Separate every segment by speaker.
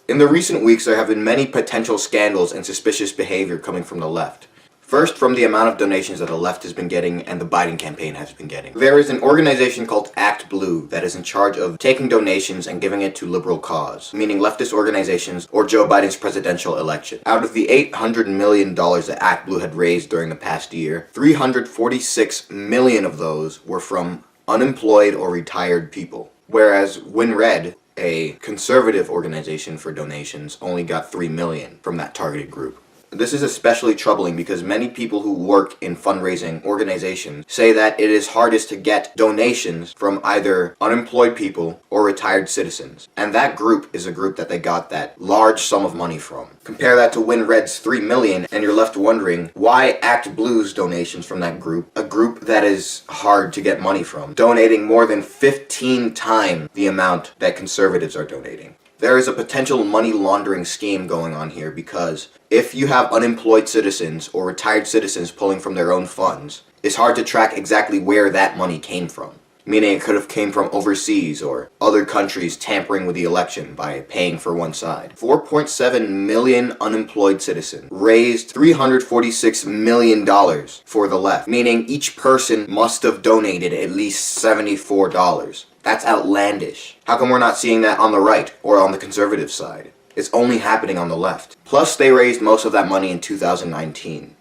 Speaker 1: In the recent weeks, there have been many potential scandals and suspicious behavior coming from the left. First, from the amount of donations that the left has been getting and the Biden campaign has been getting. There is an organization called Act Blue that is in charge of taking donations and giving it to liberal cause, meaning leftist organizations or Joe Biden's presidential election. Out of the $800 million that Act Blue had raised during the past year, 346 million of those were from unemployed or retired people. Whereas WinRed, a conservative organization for donations, only got 3 million from that targeted group. This is especially troubling because many people who work in fundraising organizations say that it is hardest to get donations from either unemployed people or retired citizens. And that group is a group that they got that large sum of money from. Compare that to WinRed's 3 million and you're left wondering why Act Blue's donations from that group, a group that is hard to get money from, donating more than 15 times the amount that conservatives are donating. There is a potential money laundering scheme going on here because if you have unemployed citizens or retired citizens pulling from their own funds, it's hard to track exactly where that money came from. Meaning it could have came from overseas or other countries tampering with the election by paying for one side. 4.7 million unemployed citizens raised $346 million for the left, meaning each person must have donated at least $74. That's outlandish. How come we're not seeing that on the right or on the conservative side? It's only happening on the left. Plus, they raised most of that money in 2019.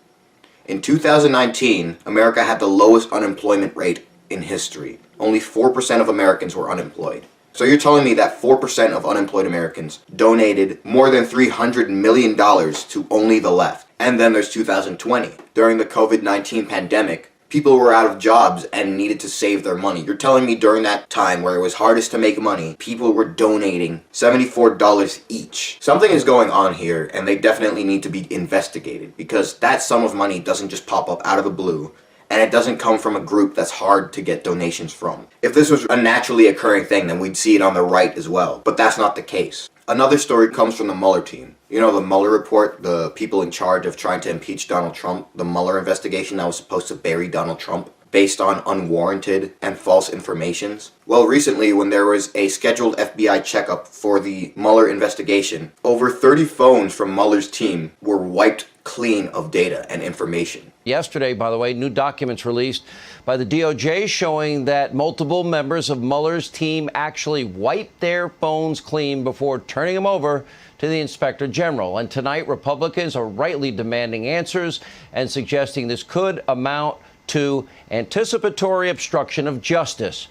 Speaker 1: In 2019, America had the lowest unemployment rate in history. Only 4% of Americans were unemployed. So you're telling me that 4% of unemployed Americans donated more than $300 million to only the left. And then there's 2020. During the COVID-19 pandemic, people were out of jobs and needed to save their money. You're telling me during that time where it was hardest to make money, people were donating $74 each. Something is going on here and they definitely need to be investigated because that sum of money doesn't just pop up out of the blue and it doesn't come from a group that's hard to get donations from. If this was a naturally occurring thing, then we'd see it on the right as well, but that's not the case. Another story comes from the Mueller team. You know, the Mueller report, the people in charge of trying to impeach Donald Trump, the Mueller investigation that was supposed to bury Donald Trump based on unwarranted and false informations. Well, recently, when there was a scheduled FBI checkup for the Mueller investigation, over 30 phones from Mueller's team were wiped clean of data and information.
Speaker 2: Yesterday, by the way, new documents released by the DOJ showing that multiple members of Mueller's team actually wiped their phones clean before turning them over to the Inspector General. And tonight, Republicans are rightly demanding answers and suggesting this could amount to anticipatory obstruction of justice.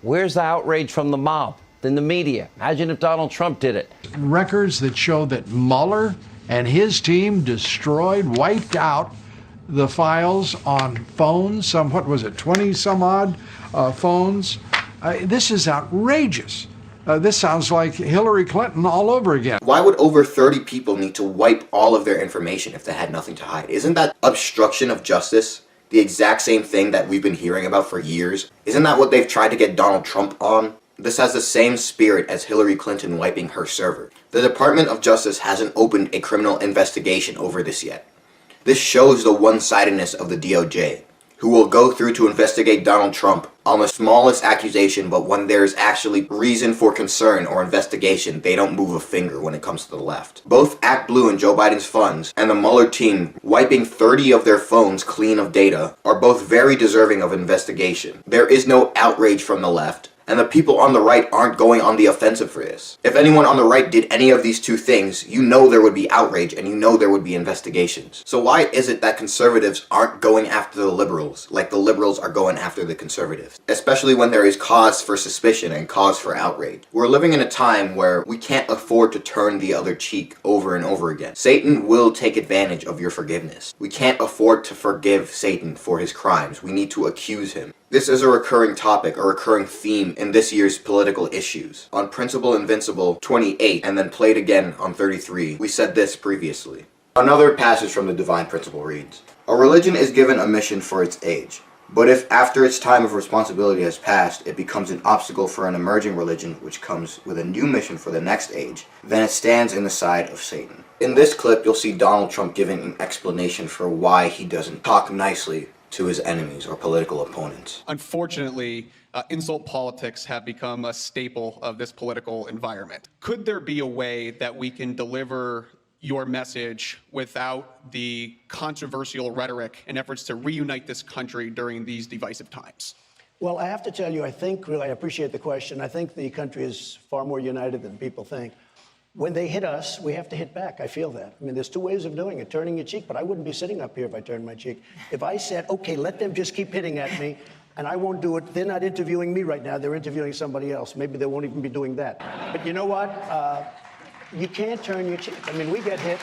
Speaker 2: Where's the outrage from the mob, in the media? Imagine if Donald Trump did it.
Speaker 3: Records that show that Mueller and his team destroyed, wiped out the files on phones, some, what was it, 20 some odd phones. This is outrageous. This sounds like Hillary Clinton all over again.
Speaker 1: Why would over 30 people need to wipe all of their information if they had nothing to hide? Isn't that obstruction of justice? The exact same thing that we've been hearing about for years? Isn't that what they've tried to get Donald Trump on? This has the same spirit as Hillary Clinton wiping her server. The Department of Justice hasn't opened a criminal investigation over this yet. This shows the one-sidedness of the DOJ, who will go through to investigate Donald Trump on the smallest accusation, but when there's actually reason for concern or investigation, they don't move a finger when it comes to the left. Both Act Blue and Joe Biden's funds and the Mueller team wiping 30 of their phones clean of data are both very deserving of investigation. There is no outrage from the left, and the people on the right aren't going on the offensive for this. If anyone on the right did any of these two things, you know there would be outrage and you know there would be investigations. So why is it that conservatives aren't going after the liberals like the liberals are going after the conservatives? Especially when there is cause for suspicion and cause for outrage. We're living in a time where we can't afford to turn the other cheek over and over again. Satan will take advantage of your forgiveness. We can't afford to forgive Satan for his crimes. We need to accuse him. This is a recurring topic, a recurring theme in this year's political issues. On Principle Invincible 28 and then played again on 33, we said this previously. Another passage from the Divine Principle reads, "A religion is given a mission for its age, but if after its time of responsibility has passed, it becomes an obstacle for an emerging religion which comes with a new mission for the next age, then it stands in the side of Satan." In this clip, you'll see Donald Trump giving an explanation for why he doesn't talk nicely to his enemies or political opponents.
Speaker 4: Unfortunately, insult politics have become a staple of this political environment. Could there be a way that we can deliver your message without the controversial rhetoric and efforts to reunite this country during these divisive times?
Speaker 5: Well, I have to tell you, I appreciate the question. I think the country is far more united than people think. When they hit us, we have to hit back. I feel that. I mean, there's two ways of doing it, turning your cheek, but I wouldn't be sitting up here if I turned my cheek. If I said, okay, let them just keep hitting at me, and I won't do it, they're not interviewing me right now, they're interviewing somebody else. Maybe they won't even be doing that. But you know what? You can't turn your cheek. I mean, we get hit.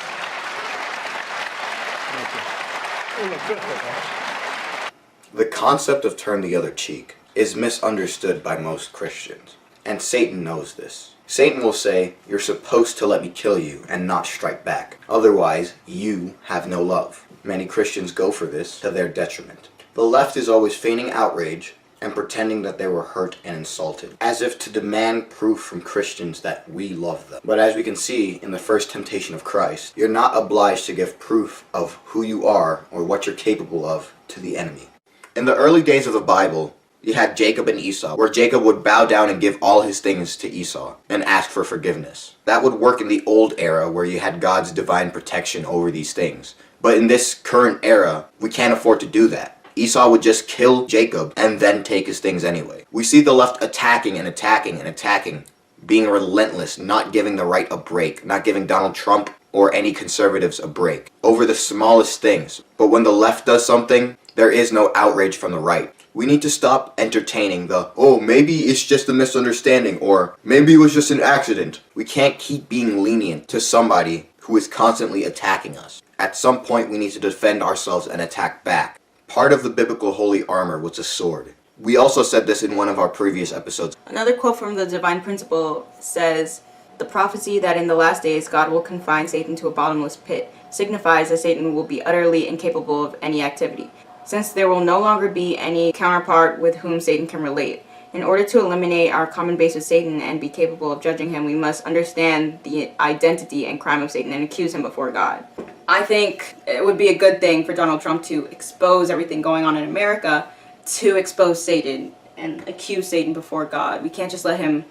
Speaker 5: Thank you. You look good for that.
Speaker 1: The concept of turn the other cheek is misunderstood by most Christians, and Satan knows this. Satan will say, you're supposed to let me kill you and not strike back. Otherwise, you have no love. Many Christians go for this to their detriment. The left is always feigning outrage and pretending that they were hurt and insulted, as if to demand proof from Christians that we love them. But as we can see in the first temptation of Christ, you're not obliged to give proof of who you are or what you're capable of to the enemy. In the early days of the Bible, you had Jacob and Esau, where Jacob would bow down and give all his things to Esau and ask for forgiveness. That would work in the old era where you had God's divine protection over these things. But in this current era, we can't afford to do that. Esau would just kill Jacob and then take his things anyway. We see the left attacking and attacking and attacking, being relentless, not giving the right a break, not giving Donald Trump or any conservatives a break over the smallest things. But when the left does something, there is no outrage from the right. We need to stop entertaining the, oh, maybe it's just a misunderstanding, or maybe it was just an accident. We can't keep being lenient to somebody who is constantly attacking us. At some point, we need to defend ourselves and attack back. Part of the biblical holy armor was a sword. We also said this in one of our previous episodes.
Speaker 6: Another quote from the Divine Principle says, "The prophecy that in the last days God will confine Satan to a bottomless pit signifies that Satan will be utterly incapable of any activity, since there will no longer be any counterpart with whom Satan can relate. In order to eliminate our common base with Satan and be capable of judging him, we must understand the identity and crime of Satan and accuse him before God." I think it would be a good thing for Donald Trump to expose everything going on in America, to expose Satan and accuse Satan before God. We can't just let him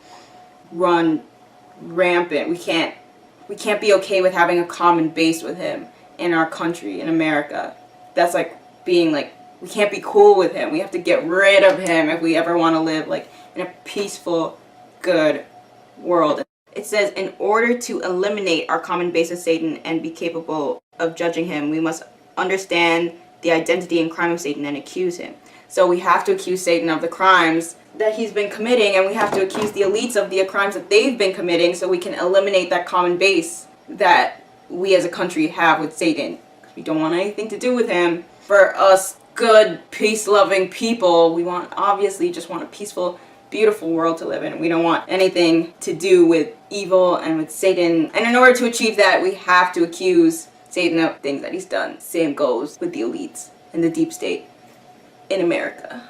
Speaker 6: run rampant. We can't be okay with having a common base with him in our country, in America. That's like being like, we can't be cool with him. We have to get rid of him if we ever want to live like in a peaceful, good world. It says, in order to eliminate our common base with Satan and be capable of judging him, we must understand the identity and crime of Satan and accuse him. So we have to accuse Satan of the crimes that he's been committing, and we have to accuse the elites of the crimes that they've been committing, so we can eliminate that common base that we as a country have with Satan. We don't want anything to do with him. For us good, peace-loving people, we obviously just want a peaceful, beautiful world to live in. We don't want anything to do with evil and with Satan. And in order to achieve that, we have to accuse Satan of things that he's done. Same goes with the elites and the deep state in America.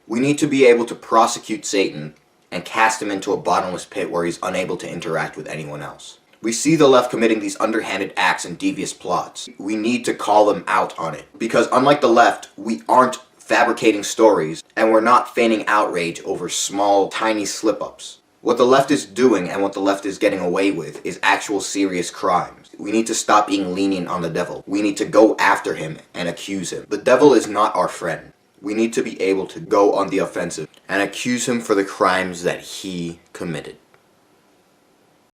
Speaker 1: We need to be able to prosecute Satan and cast him into a bottomless pit where he's unable to interact with anyone else. We see the left committing these underhanded acts and devious plots. We need to call them out on it. Because unlike the left, we aren't fabricating stories, and we're not feigning outrage over small, tiny slip-ups. What the left is doing and what the left is getting away with is actual serious crimes. We need to stop being lenient on the devil. We need to go after him and accuse him. The devil is not our friend. We need to be able to go on the offensive and accuse him for the crimes that he committed.